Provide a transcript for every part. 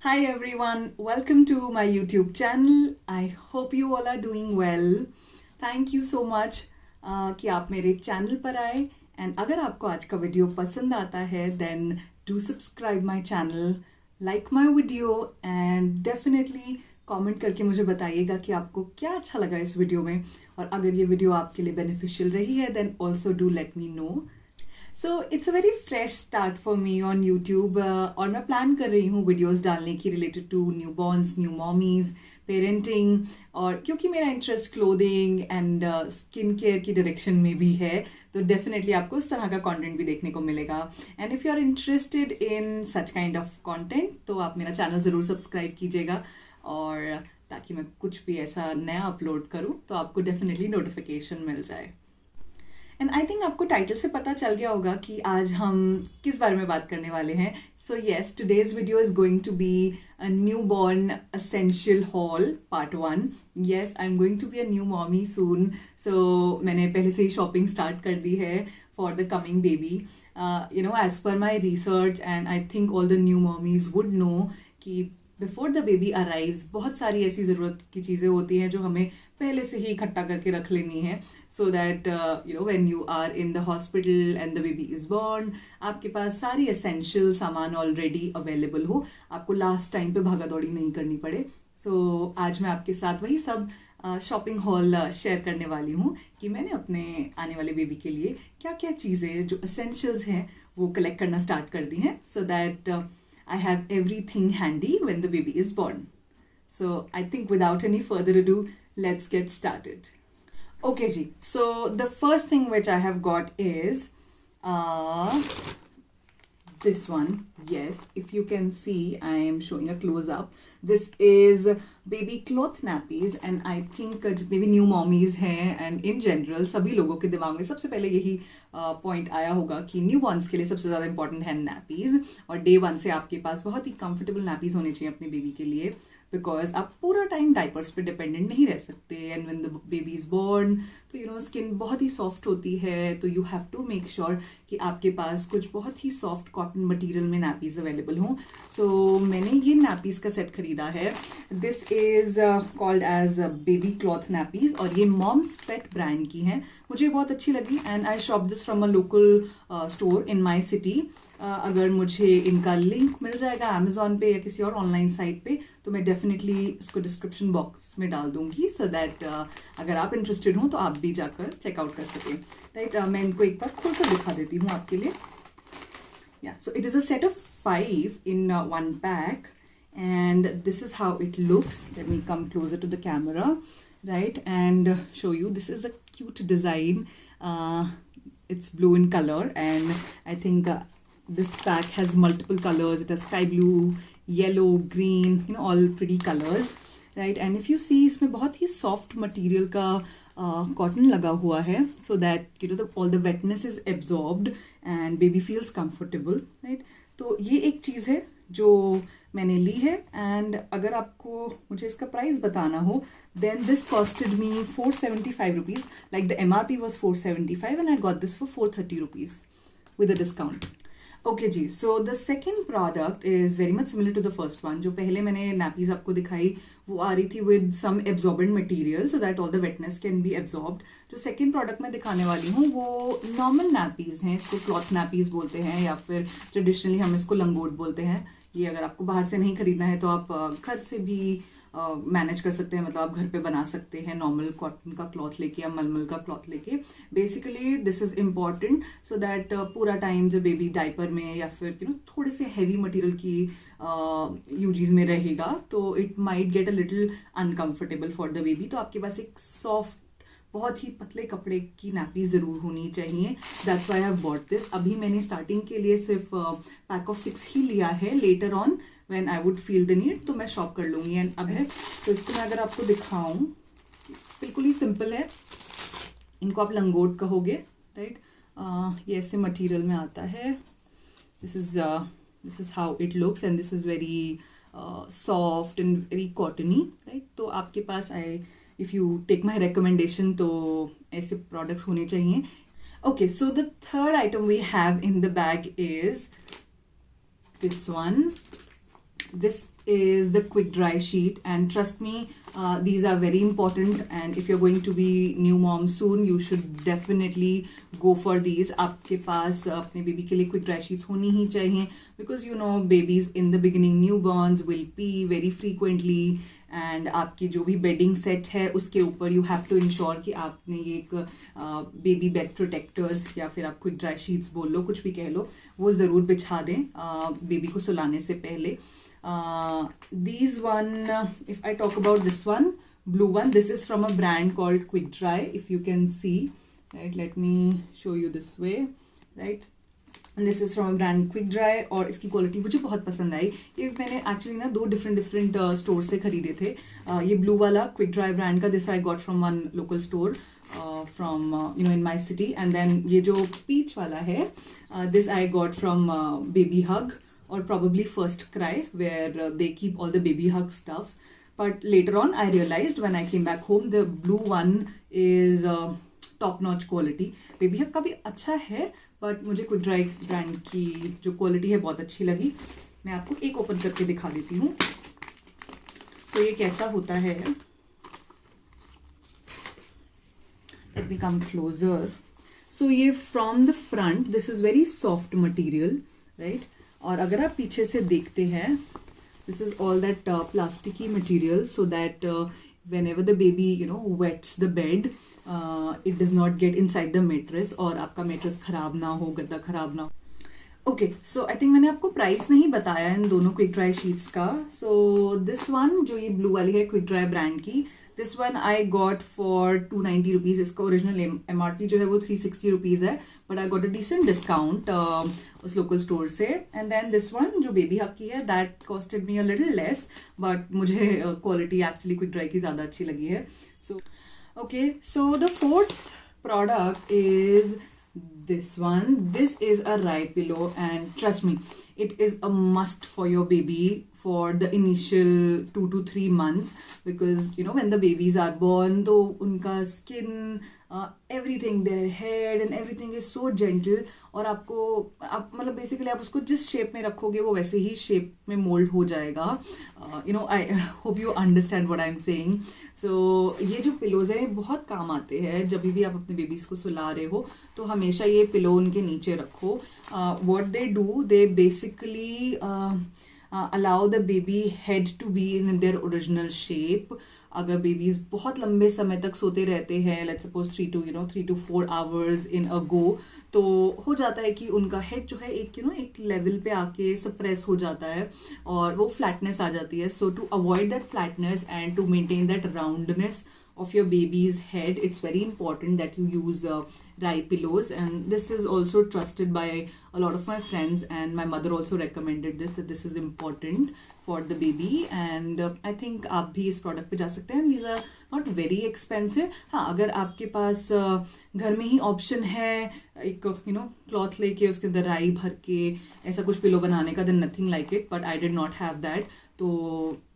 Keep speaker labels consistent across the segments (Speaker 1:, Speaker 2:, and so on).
Speaker 1: Hi everyone, welcome to my YouTube channel. I hope you all are doing well. Thank you so much कि आप मेरे channel पर आए and अगर आपको आज का वीडियो पसंद आता है then do subscribe my channel, like my video and definitely comment करके मुझे बताइएगा कि आपको क्या अच्छा लगा इस वीडियो में और अगर ये वीडियो आपके लिए बेनिफिशियल रही है then also do let me know. So it's a very fresh start for me on YouTube और मैं प्लान कर रही हूँ वीडियोस डालने की related to newborns, new mommies, parenting और क्योंकि मेरा interest clothing and skin care की डायरेक्शन में भी है तो डेफिनेटली आपको उस तरह का कंटेंट भी देखने को मिलेगा. And if you are interested in such kind of content तो आप मेरा चैनल ज़रूर सब्सक्राइब कीजिएगा और ताकि मैं कुछ भी ऐसा नया अपलोड करूँ तो आपको डेफिनेटली नोटिफिकेशन मिल जाए. एंड आई थिंक आपको टाइटल से पता चल गया होगा कि आज हम किस बारे में बात करने वाले हैं. So yes, today's video is going to be a newborn essential haul part 1. Yes, I am going to be a new mommy soon. So मैंने पहले से ही शॉपिंग स्टार्ट कर दी है for the coming baby. You know, as per my research and I think all the new mommies would know कि before the baby arrives बहुत सारी ऐसी ज़रूरत की चीज़ें होती हैं जो हमें पहले से ही इकट्ठा करके रख लेनी है so that you know when you are in the hospital and the baby is born आपके पास सारी एसेंशियल सामान ऑलरेडी अवेलेबल हो, आपको लास्ट टाइम पे भागा दौड़ी नहीं करनी पड़े. सो आज मैं आपके साथ वही सब शॉपिंग हॉल शेयर करने वाली हूँ कि मैंने अपने आने वाले बेबी के लिए क्या क्या चीज़ें जो एसेंशियल्स हैं वो कलेक्ट करना स्टार्ट कर दी हैं so that I have everything handy when the baby is born. So I think without any further ado, let's get started. Okay ji, so the first thing which I have got is this one. Yes, if you can see, I am showing a close up. This is baby cloth nappies and I think जितने भी new mommies हैं and in general सभी लोगों के दिमाग में सबसे पहले यही पॉइंट आया होगा कि न्यू बॉर्न्स के लिए सबसे ज़्यादा इंपॉर्टेंट है नैपीज़ और डे 1 से आपके पास बहुत ही कंफर्टेबल नैपीज़ होने चाहिए अपने बेबी के लिए बिकॉज आप पूरा टाइम डाइपर्स पे डिपेंडेंट नहीं रह सकते. And when the baby is born तो यू नो स्किन बहुत ही सॉफ्ट होती है तो you have to make sure कि आपके पास कुछ बहुत ही सॉफ्ट कॉटन मटेरियल में नैपीज़ अवेलेबल हों. सो मैंने ये नैपीज़ का सेट खरीदा है. This is called as baby cloth nappies और ये मॉम्स पेट ब्रांड की हैं. मुझे बहुत अच्छी लगी and I shop this from a local store in my city. अगर मुझे इनका लिंक मिल जाएगा अमेजोन पे या किसी और ऑनलाइन साइट पे तो मैं डेफिनेटली इसको डिस्क्रिप्शन बॉक्स में डाल दूंगी सो दैट अगर आप इंटरेस्टेड हो तो आप भी जाकर चेकआउट कर सकें. राइट, मैं इनको एक बार खोल कर दिखा देती हूँ आपके लिए. या so it is a set of 5 in one pack and this is how it looks. Let me come closer to the camera, right, and show you. This is a cute design. It's blue in color and I think this pack has multiple colors. It has sky blue, yellow, green, you know, all pretty colors, right? And if you see इसमें बहुत ही soft material का cotton लगा हुआ है so that you know all the wetness is absorbed and baby feels comfortable, right? तो ये एक चीज़ है जो मैंने ली है एंड अगर आपको मुझे इसका प्राइस बताना हो then this costed me 475 rupees. Like the MRP was 475 and I got this for 430 rupees with a discount. Okay जी, so the second product is very much similar to the first one. जो पहले मैंने नैपीज़ आपको दिखाई वो आ रही थी with some absorbent material so that all the wetness can be absorbed. जो सेकेंड प्रोडक्ट मैं दिखाने वाली हूँ वो नॉर्मल नैपीज़ हैं. इसको क्लॉथ नैपीज़ बोलते हैं या फिर ट्रेडिशनली हम इसको लंगोट बोलते हैं. ये अगर आपको बाहर से नहीं खरीदना है तो आप घर से भी मैनेज कर सकते हैं, मतलब आप घर पे बना सकते हैं नॉर्मल कॉटन का क्लॉथ लेके या मलमल का क्लॉथ लेके. Basically this is important so that पूरा टाइम जब बेबी डाइपर में या फिर यू नो थोड़े से हैवी मटेरियल की यूजीज में रहेगा तो it might get a little uncomfortable for the baby. तो आपके पास एक सॉफ्ट बहुत ही पतले कपड़े की नैपी ज़रूर होनी चाहिए. That's why I have bought this. अभी मैंने स्टार्टिंग के लिए सिर्फ पैक ऑफ 6 ही लिया है. Later on when I would feel the need तो मैं शॉप कर लूँगी. एंड अब है तो इसको मैं अगर आपको दिखाऊँ बिल्कुल ही सिंपल है. इनको आप लंगोट कहोगे, राइट. ये ऐसे मटेरियल में आता है. This is how it looks and this is very soft and very cottony, right. तो आपके पास if you take my recommendation तो ऐसे products होने चाहिए. Okay, so the third item we have in the bag is this one. This is the quick dry sheet, and trust me, these are very important, and if you're going to be new mom soon, you should definitely go for these. आपके पास अपने baby के लिए quick dry sheets होनी ही चाहिए, because you know babies in the beginning, newborns will pee very frequently, and आपकी जो भी bedding set है उसके ऊपर यू हैव टू इंश्योर कि आपने ये एक बेबी बेड प्रोटेक्टर्स या फिर आप क्विक ड्राई शीट्स बोल लो, कुछ भी कह लो, वो ज़रूर बिछा दें बेबी को सुलाने से पहले. These one, if I talk about this one, blue one, this is from a brand called Quick Dry. If you can see, right, let me show you this way, right. This is from brand quick dry, और इसकी quality मुझे बहुत पसंद आई. ये मैंने actually ना 2 different store से खरीदे थे. ये ब्लू वाला क्विक ड्राई ब्रांड का, this I got from one local store from in my city. And then ये जो पीच वाला है, this I got from Babyhug or probably First Cry, where they keep all the baby hug stuffs. But later on I realized when I came back home, the blue one is top notch quality. Baby hug का भी अच्छा है, but मुझे quick Dry brand की जो quality है बहुत अच्छी लगी. मैं आपको एक ओपन करके दिखा देती हूँ. So ये कैसा होता है, let me come closer. So ये from the front, this is very soft material, right? और अगर आप पीछे से देखते हैं, this is all that plasticky material, so that whenever the baby wets the bed, it does not get inside the mattress, और आपका mattress खराब ना हो, गद्दा खराब ना हो. ओके, सो आई थिंक मैंने आपको प्राइस नहीं बताया इन दोनों क्विक ड्राई शीट्स का. सो दिस वन जो ये ब्लू वाली है क्विक ड्राई ब्रांड की, this one I got for 290 rupees. इसका ओरिजिनल MRP जो है वो 360 रुपीज़ है, but I got a decent discount उस लोकल स्टोर से. एंड देन दिस वन जो बेबी हक की है, that costed me a little less, but मुझे क्वालिटी एक्चुअली क्विक ड्राई की ज़्यादा अच्छी लगी है. So okay, so the fourth product is this one. This is a Rai pillow, and trust me, it is a must for your baby for the initial 2 to 3 months, because when the babies are born, तो उनका skin, everything, their head and everything is so gentle, और आप मतलब basically आप उसको जिस shape में रखोगे वो वैसे ही शेप में मोल्ड हो जाएगा. I hope you understand what I'm saying. So ये जो पिलोज है बहुत काम आते हैं. जब भी आप अपने बेबीज को सुला रहे हो तो हमेशा ये पिलो उनके नीचे रखो. What they do, they basically allow the baby head to be in their original shape. अगर बेबीज बहुत लंबे समय तक सोते रहते हैं, let's suppose 3 to 4 hours in a go, तो हो जाता है कि उनका हेड जो है एक लेवल पे आके सप्रेस हो जाता है और वो फ्लैटनेस आ जाती है. So to avoid that flatness and to maintain that roundness of your baby's head, it's very important that you use Rai pillows, and this is also trusted by a lot of my friends, and my mother also recommended this, that this is important for the baby. And I think आप भी इस product पे जा सकते हैं. These are not very expensive. हाँ, अगर आपके पास घर में ही option है एक cloth लेके उसके अंदर राई भर के ऐसा कुछ पिलो बनाने का, then nothing like it, but I did not have that, तो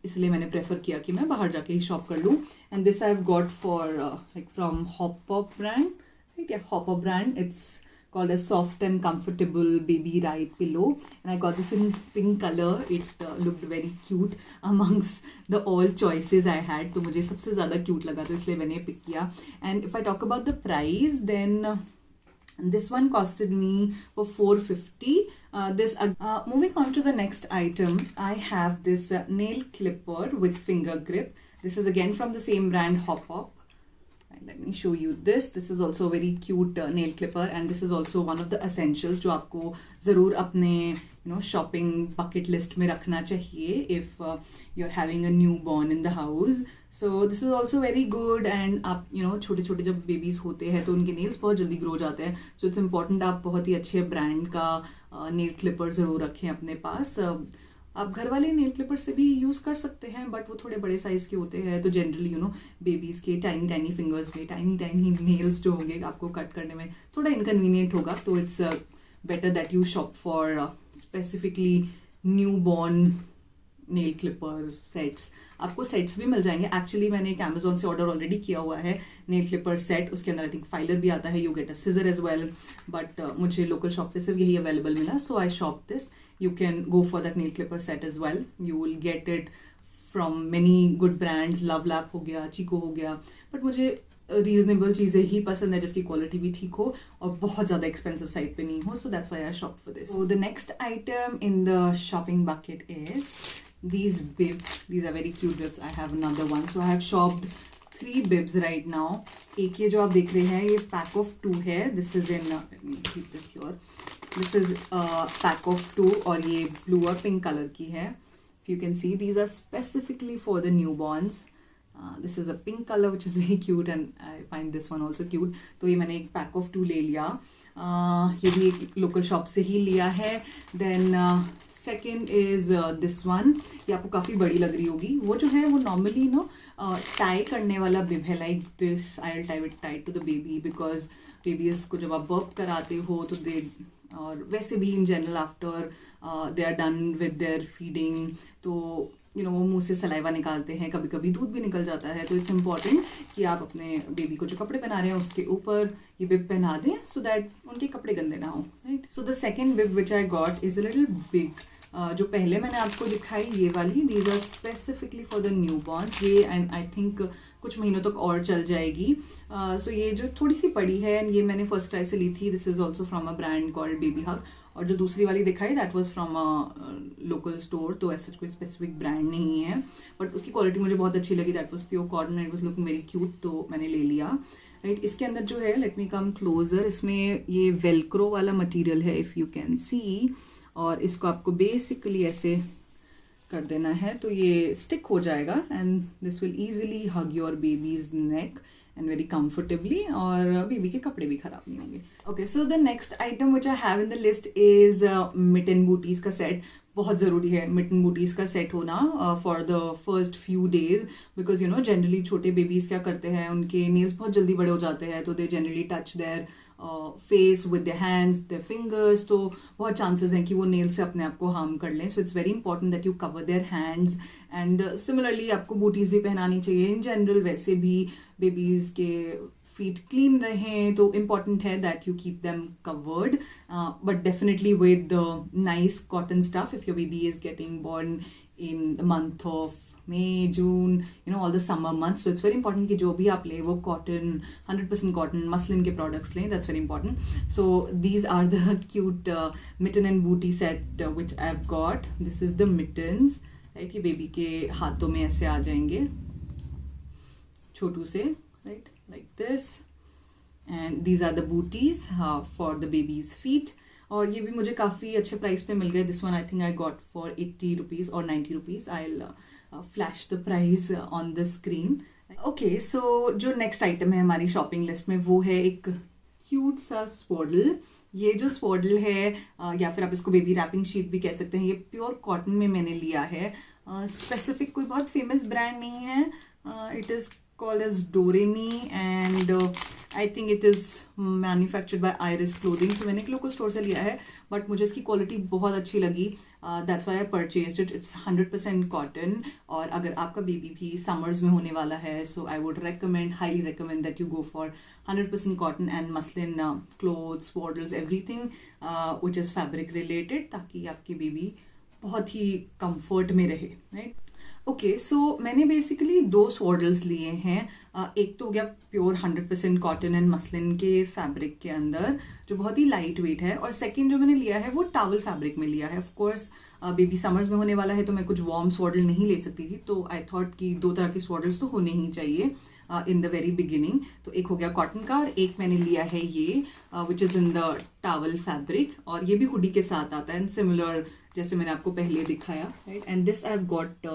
Speaker 1: इसलिए मैंने प्रेफर किया कि मैं बाहर जाके ही शॉप कर लूँ. And this I have got for like from Hopup brand, ठीक है, Hopup brand. It's called a soft and comfortable baby Rai pillow, and I got this in pink color. It looked very cute amongst the all choices I had, तो मुझे सबसे ज़्यादा cute लगा तो इसलिए मैंने पिक किया. And if I talk about the price, then this one costed me for 450. Moving on to the next item, I have this nail clipper with finger grip. This is again from the same brand, Hop. Let me show you this. This is also a very cute nail clipper, and this is also one of the essentials जो आपको ज़रूर अपने shopping bucket list में रखना चाहिए if you're having a newborn in the house. So this is also very good, and आप छोटे छोटे जब babies होते हैं तो उनके nails बहुत जल्दी grow जाते हैं. So it's important आप बहुत ही अच्छे brand का nail clipper ज़रूर रखें अपने पास. आप घर वाले नेल क्लिपर से भी यूज़ कर सकते हैं, बट वो थोड़े बड़े साइज़ के होते हैं, तो जनरली बेबीज़ के टाइनी फिंगर्स में टाइनी नेल्स जो होंगे आपको कट करने में थोड़ा इनकन्वीनियंट होगा. तो it's better that you shop for specifically new born nail clipper sets, आपको सेट्स भी मिल जाएंगे। एक्चुअली मैंने एक अमेजोन से ऑर्डर ऑलरेडी किया हुआ है नेल क्लिपर सेट, उसके अंदर आई थिंक फाइलर भी आता है, you get a scissor as well, but मुझे लोकल शॉप पे सिर्फ यही अवेलेबल मिला, so I shop this. You can go for that nail clipper set as well, you will get it from many good brands, LuvLap हो गया, चीको हो गया, but मुझे रीजनेबल चीज़ें ही पसंद है जिसकी क्वालिटी भी ठीक हो और बहुत ज़्यादा एक्सपेंसिव साइड पे नहीं हो, so that's why I shop for this. So the next item in the shopping bucket is these bibs. These are very cute bibs. I have another one, so I have shopped 3 bibs right now. एक ये जो आप देख रहे हैं ये pack of 2 है, this is in let me keep this here, this is pack of 2 और ये blue और pink color की है। If you can see, these are specifically for the newborns. This is a pink color which is very cute and I find this one also cute. तो ये मैंने एक pack of 2 ले लिया, ये भी एक लोकल शॉप से ही लिया है। Then second is this one, ये आपको काफ़ी बड़ी लग रही होगी, वो जो है वो नॉर्मली टाई करने वाला बिब है, like this I will tie it tight to the baby, because babies को जब आप बर्प कराते हो तो दे, और वैसे भी in general after they are done with their feeding, तो वो मुंह से सलाइवा निकालते हैं, कभी कभी दूध भी निकल जाता है, तो इट्स इम्पॉर्टेंट कि आप अपने बेबी को जो कपड़े पहना रहे हैं उसके ऊपर ये बिब पहना दें, सो दैट उनके कपड़े गंदे ना हो, right. So the second bib which I got is a little big, जो पहले मैंने आपको दिखाई ये वाली, these are specifically for the newborns, ये एंड आई थिंक कुछ महीनों तक और चल जाएगी। सो ये जो थोड़ी सी पड़ी है, ये मैंने फर्स्ट क्राई से ली थी, this is also from a brand called baby hug, और जो दूसरी वाली दिखाई that was from a local store, तो ऐसा कोई स्पेसिफिक ब्रांड नहीं है, बट उसकी क्वालिटी मुझे बहुत अच्छी लगी, that was pure cotton, it was looking very cute, तो मैंने ले लिया, राइट। इसके अंदर जो है, लेट मी कम क्लोजर, इसमें ये वेलक्रो वाला मटीरियल है, इफ़ यू कैन सी, और इसको आपको बेसिकली ऐसे कर देना है तो ये स्टिक हो जाएगा, and this will easily hug your babies neck and very comfortably, और बेबी के कपड़े भी खराब नहीं होंगे। Okay, so the next item which I have in the list is mitten booties का सेट। बहुत ज़रूरी है मिटन बूटीज का सेट होना for the first few days, because generally छोटे बेबीज क्या करते हैं, उनके नेल्स बहुत जल्दी बड़े हो जाते हैं, तो they generally touch their face with their hands, their fingers, तो बहुत चांसेस हैं कि वो नेल से अपने आप को हार्म कर लें, so it's very important that you cover their hands, and similarly आपको बूटीज भी पहनानी चाहिए इन जनरल, वैसे भी बेबीज के फीट क्लीन रहें, तो इम्पॉर्टेंट है that you keep them covered, but definitely with nice cotton stuff if your baby is getting born in the month of May, June, all the summer months. So it's very important कि जो भी आप ले वो cotton, 100% cotton, muslin के products लें. That's very important. So these are the cute mitten and booty set which I've got. This is the mittens, right? कि baby के हाथों में ऐसे आ जाएंगे छोटू से, right? Like this. And these are the booties for the baby's feet. और ये भी मुझे काफ़ी अच्छे प्राइस पे मिल गए. This one I think I got for 80 rupees और 90 rupees. I flash the price on the screen. Okay, so जो नेक्स्ट आइटम है हमारी शॉपिंग लिस्ट में वो है एक क्यूट सा स्पॉडल. ये जो स्पॉडल है या फिर आप इसको बेबी रैपिंग शीट भी कह सकते हैं, ये प्योर कॉटन में मैंने लिया है. स्पेसिफिक कोई बहुत फेमस ब्रांड नहीं है. It is called as Doremi and I think it is manufactured by Iris Clothing. So मैंने एक लोकल स्टोर से लिया है, बट मुझे इसकी क्वालिटी बहुत अच्छी लगी. That's why I purchased it. It's 100% cotton. और अगर आपका बेबी भी समर्स में होने वाला है, so I would highly recommend that you go for 100% cotton and muslin clothes, swaddles, everything which is fabric related, ताकि आपकी बेबी बहुत ही कंफर्ट में रहे, राइट. ओके, सो मैंने बेसिकली 2 स्वॉडल्स लिए हैं. एक तो हो गया प्योर 100% कॉटन एंड मसलिन के फैब्रिक के अंदर, जो बहुत ही लाइट वेट है, और सेकंड जो मैंने लिया है वो टावल फैब्रिक में लिया है. ऑफ कोर्स बेबी समर्स में होने वाला है तो मैं कुछ वार्म स्वॉडल नहीं ले सकती थी, तो आई थॉट कि 2 तरह के स्वॉडल्स तो होने ही चाहिए इन द वेरी बिगिनिंग. तो एक हो गया कॉटन का और एक मैंने लिया है ये which is in the towel fabric, और ये भी हुडी के साथ आता है, एंड सिमिलर जैसे मैंने आपको पहले दिखाया, right. And this I have got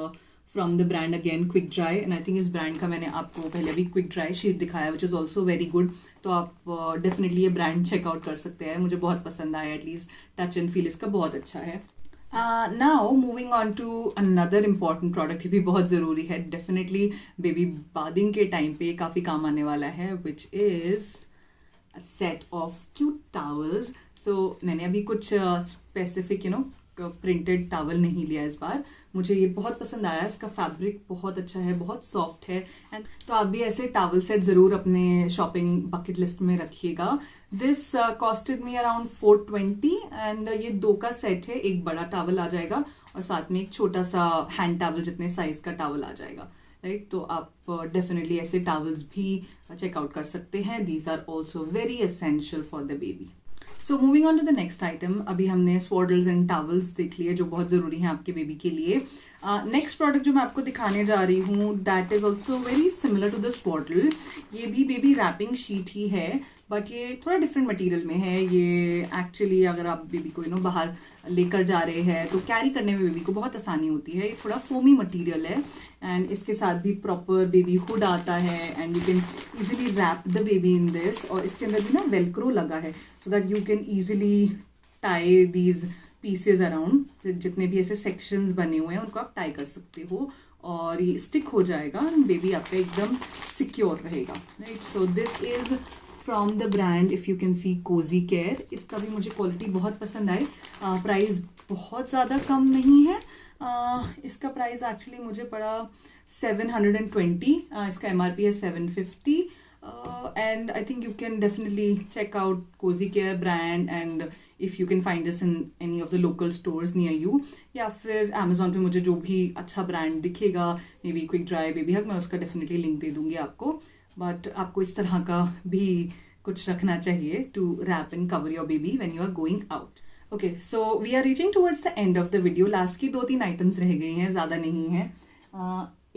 Speaker 1: from the brand again quick dry, and I think इस ब्रांड का मैंने आपको पहले अभी क्विक ड्राई शीट दिखाया which is also very good. तो आप डेफिनेटली ये ब्रांड चेकआउट कर सकते हैं. मुझे बहुत पसंद आया, एटलीस्ट टच एंड फील इसका बहुत अच्छा है. Now moving on to another important product, ये भी बहुत ज़रूरी है, डेफिनेटली बेबी बादिंग के टाइम पे काफ़ी काम आने वाला है, which is a set of cute towels. So मैंने अभी कुछ स्पेसिफिक प्रिंटेड टॉवल नहीं लिया इस बार। मुझे ये बहुत पसंद आया, इसका फैब्रिक बहुत अच्छा है, बहुत सॉफ्ट है। एंड तो आप भी ऐसे टॉवल सेट ज़रूर अपने शॉपिंग बकेट लिस्ट में रखिएगा। This costed me around 420 and ये 2 का सेट है, एक बड़ा टॉवल आ जाएगा और साथ में एक छोटा सा हैंड टॉवल जितने साइज का टॉवल आ जाएगा, राइट। तो आप डेफिनेटली ऐसे टॉवल्स भी चेकआउट कर सकते हैं। These are also very essential for the baby. So moving on to the next item, अभी हमने स्वॉडल्स एंड टॉवल्स देख लिए जो बहुत ज़रूरी हैं आपके बेबी के लिए। नेक्स्ट प्रोडक्ट जो मैं आपको दिखाने जा रही हूँ that is also very similar to the swaddle. ये भी बेबी रैपिंग शीट ही है, बट ये थोड़ा डिफरेंट मटेरियल में है। ये एक्चुअली अगर आप बेबी को बाहर लेकर जा रहे हैं तो कैरी करने में बेबी को बहुत आसानी होती है। ये थोड़ा फोमी मटेरियल है एंड इसके साथ भी प्रॉपर बेबी हुड आता है and you can easily wrap the baby in this. और इसके अंदर भी वेलक्रो लगा है so that you can easily tie these pieces around. जितने भी ऐसे सेक्शंस बने हुए हैं उनको आप टाई कर सकते हो और ये स्टिक हो जाएगा, बेबी आपका एकदम सिक्योर रहेगा, right. So this is from the brand if you can see Cozy Care. इसका भी मुझे क्वालिटी बहुत पसंद आई। प्राइस बहुत ज़्यादा कम नहीं है। इसका प्राइस एक्चुअली मुझे पड़ा 720। इसका MRP है 750 and I think you can definitely check out Cozy Care brand and if you can find this in any of the local stores near you, या फिर Amazon पे मुझे जो भी अच्छा ब्रांड दिखेगा, maybe quick dry, baby hug, मैं उसका डेफिनेटली लिंक दे दूंगी आपको। बट आपको इस तरह का भी कुछ रखना चाहिए to wrap and cover your baby when you are going out. Okay, so we are reaching towards the end of the video. Last की 2-3 आइटम्स रह गई हैं, ज़्यादा नहीं है।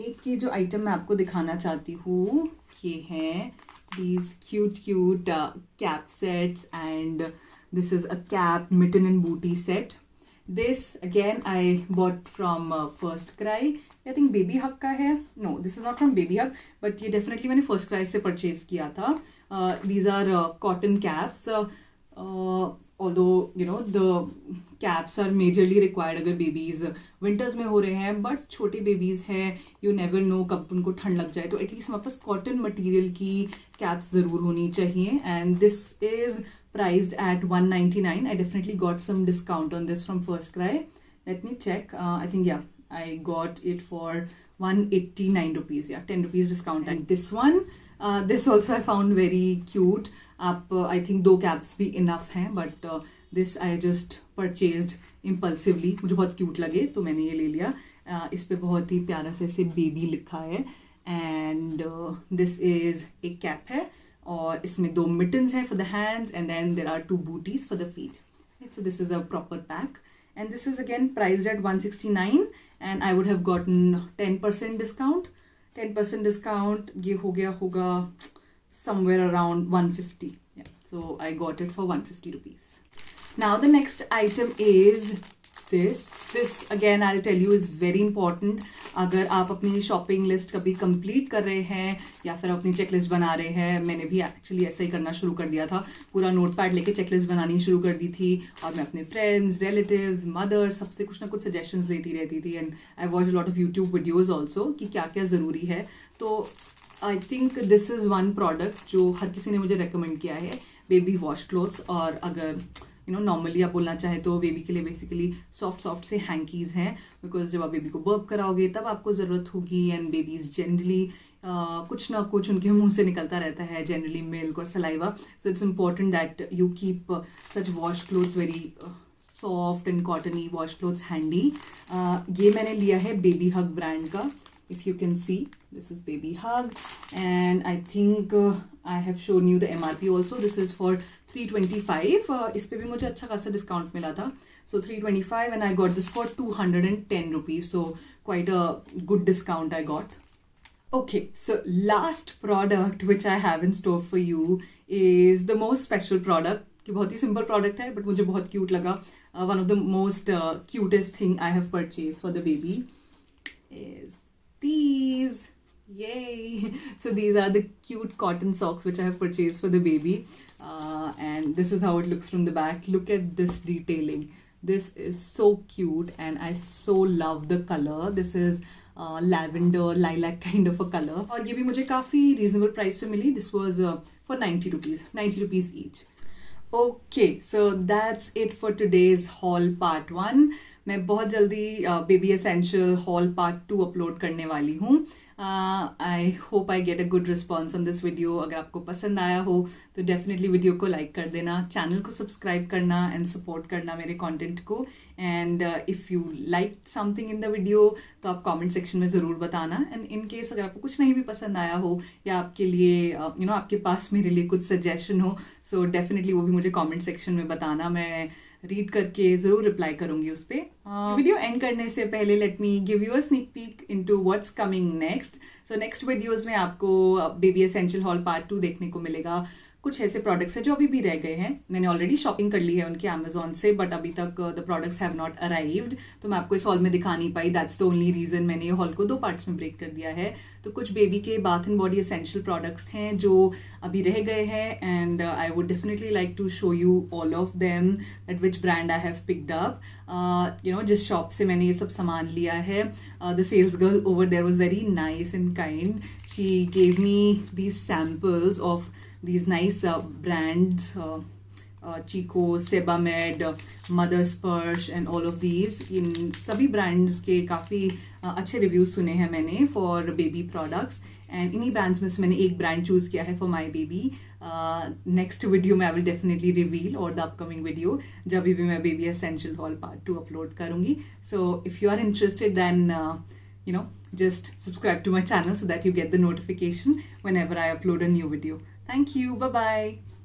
Speaker 1: एक ये जो आइटम मैं आपको दिखाना चाहती हूँ ये हैं these cute cap sets and this is a cap, mitten and booty set. This again I bought from First Cry. I think Baby Hug का है। No, this is not from Baby Hug, but ये definitely मैंने First Cry से purchase किया था। These are cotton caps. Although you know the caps are majorly required अगर babies winters में हो रहे हैं, but छोटे babies हैं, you never know कब उनको ठंड लग जाए, तो एटलीस्ट हमारे पास cotton material की caps ज़रूर होनी चाहिए। And this is priced at 199. I definitely got some discount on this from First Cry. Let me check. I think yeah, I got it for 189 rupees. Yeah, 10 rupees discount. And this one, this also I found very cute. आप I think 2 caps भी enough हैं, but this I just purchased impulsively. मुझे बहुत cute लगे तो मैंने ये ले लिया। इस पे बहुत ही प्यारा से ऐसे baby लिखा है and this is एक cap है और इसमें 2 mittens हैं for the hands and then there are 2 booties for the feet. So this is a proper pack and this is again priced at 169 and I would have gotten 10% discount. 10% discount ये हो गया होगा somewhere around 150. Yeah, so I got it for 150 rupees. Now the next item is this. This again I'll tell you is very important. अगर आप अपनी shopping list कभी complete कर रहे हैं या फिर अपनी चेकलिस्ट बना रहे हैं, मैंने भी एक्चुअली ऐसा ही करना शुरू कर दिया था। पूरा नोटपैड लेके चेकलिस्ट बनानी शुरू कर दी थी और मैं अपने फ्रेंड्स, रिलेटिव्स, मदर सबसे कुछ ना कुछ सजेशंस लेती रहती थी and I watch lot of YouTube videos also कि क्या क्या ज़रूरी है। तो I think this is one product जो हर किसी ने मुझे रेकमेंड किया है, बेबी वॉश क्लोथ्स। और अगर नॉर्मली आप बोलना चाहें तो बेबी के लिए बेसिकली सॉफ्ट से हैंकीज़ हैं, बिकॉज जब आप बेबी को बर्प कराओगे तब आपको ज़रूरत होगी एंड बेबीज़ जनरली कुछ ना कुछ उनके मुंह से निकलता रहता है, जनरली मिल्क और saliva. So it's important that you keep such wash clothes very soft and cottony wash clothes handy. ये मैंने लिया है बेबी हग ब्रांड का। If you can see, this is Baby Hug and I think I have shown you the MRP also. This is for 325. इस पे भी मुझे अच्छा खासा डिस्काउंट मिला था, so 325 and I got this for 210 rupees, so quite a good discount I got. Okay, so last product which I have in store for you is the most special product. कि बहुत ही simple product है but मुझे बहुत cute लगा। One of the most cutest thing I have purchased for the baby is these. Yay! So these are the cute cotton socks which I have purchased for the baby and this is how it looks from the back. Look at this detailing. This is so cute and I so love the color. This is lavender lilac kind of a color और ये भी मुझे काफ़ी reasonable price पे मिली. This was for 90 rupees each. Okay so that's it for today's hall part 1। मैं बहुत जल्दी baby essential haul part 2 upload करने वाली हूँ। I hope I get a good response on this video. अगर आपको पसंद आया हो तो डेफिनेटली वीडियो को लाइक कर देना, चैनल को सब्सक्राइब करना एंड सपोर्ट करना मेरे कंटेंट को। And if you like something in the video तो आप कमेंट सेक्शन में ज़रूर बताना। एंड इन केस अगर आपको कुछ नहीं भी पसंद आया हो या आपके लिए आपके पास मेरे लिए कुछ सजेशन हो, सो डेफिनेटली वो भी मुझे कमेंट सेक्शन में बताना। मैं रीड करके ज़रूर रिप्लाई करूंगी उस पर। वीडियो एंड करने से पहले let me give you a sneak peek into what's coming next. So next videos में आपको बेबी एसेंशियल हॉल पार्ट 2 देखने को मिलेगा। कुछ ऐसे प्रोडक्ट्स हैं जो अभी भी रह गए हैं, मैंने ऑलरेडी शॉपिंग कर ली है उनके अमेजोन से, बट अभी तक the products have not arrived, तो मैं आपको इस हॉल में दिखा नहीं पाई। दैट्स द ओनली रीजन मैंने ये हॉल को 2 पार्ट्स में ब्रेक कर दिया है। तो कुछ बेबी के bath and body essential products हैं जो अभी रह गए हैं, and I would definitely like to show you all of them that which brand I have picked up. जिस शॉप से मैंने ये सब सामान लिया है, the sales girl over there was very nice and kind. She gave me these samples of these nice brands, Chico, Sebamed, Mother Splash and all of these। इन सभी ब्रांड्स के काफ़ी अच्छे रिव्यूज़ सुने हैं मैंने फॉर बेबी प्रोडक्ट्स, एंड इन्हीं brands में से मैंने एक ब्रांड चूज़ किया है for my baby. Next video में आई विल डेफिनेटली रिवील, और द अपकमिंग वीडियो जब भी मैं baby essential haul part 2 upload करूँगी। So if you are interested then just subscribe to my channel so that you get the notification whenever I upload a new video. Thank you. Bye bye.